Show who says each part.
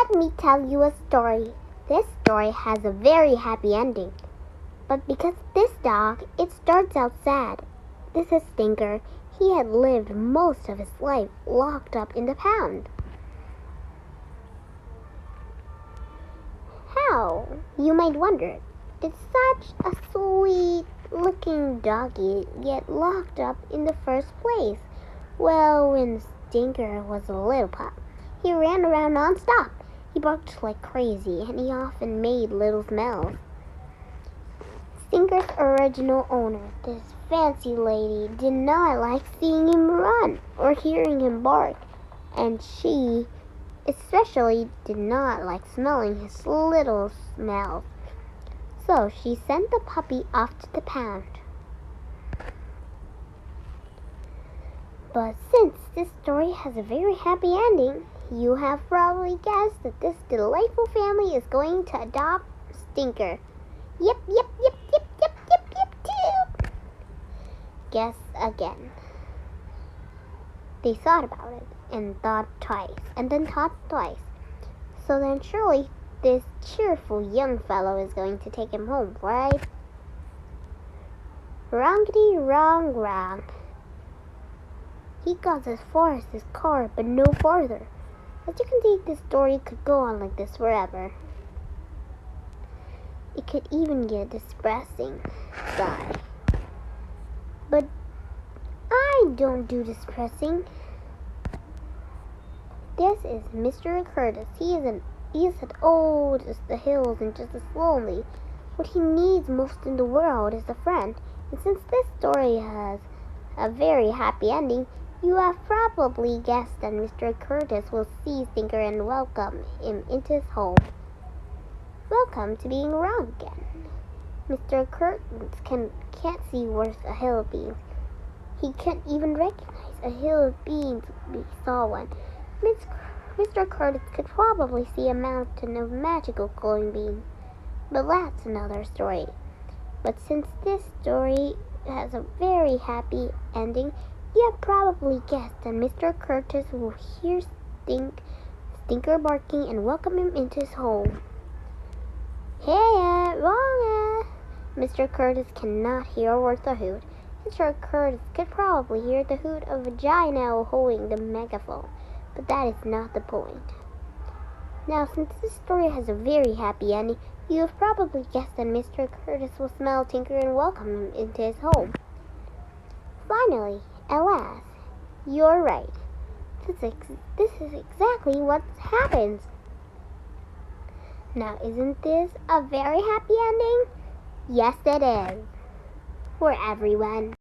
Speaker 1: Let me tell you a story. This story has a very happy ending. But because this dog, it starts out sad. This is Stinker. He had lived most of his life locked up in the pound. How? You might wonder. Did such a sweet-looking doggy get locked up in the first place? Well, when Stinker was a little pup, he ran around non-stop. He barked like crazy, and he often made little smells. Stinker's original owner, this fancy lady, did not like seeing him run or hearing him bark, and she especially did not like smelling his little smells. So she sent the puppy off to the pound. But since this story has a very happy ending, you have probably guessed that this delightful family is going to adopt Stinker. Yep. Guess again. They thought about it and thought twice and then thought twice. So then surely this cheerful young fellow is going to take him home, right? Wrongity wrong. He got as far as his car, but no farther. As you can see, this story could go on like this forever. It could even get depressing side. But I don't do depressing. This is Mr. Curtis. He is as old as the hills and just as lonely. What he needs most in the world is a friend. And since this story has a very happy ending, you have probably guessed that Mr. Curtis will see Stinker and welcome him into his home. Welcome to being wrong again. Mr. Curtis can't see worth a hill of beans. He can't even recognize a hill of beans if he saw one. Mr. Curtis could probably see a mountain of magical glowing beans. But that's another story. But since this story has a very happy ending, you have probably guessed that Mr. Curtis will hear Stinker barking and welcome him into his home. Hey, wrong. Mr. Curtis cannot hear a word or hoot. Mr. Curtis could probably hear the hoot of a giant owl holding the megaphone, but that is not the point. Now, since this story has a very happy ending, you have probably guessed that Mr. Curtis will smell Tinker and welcome him into his home. Finally, at last, you're right. This is exactly what happens. Now, isn't this a very happy ending? Yes, it is. For everyone.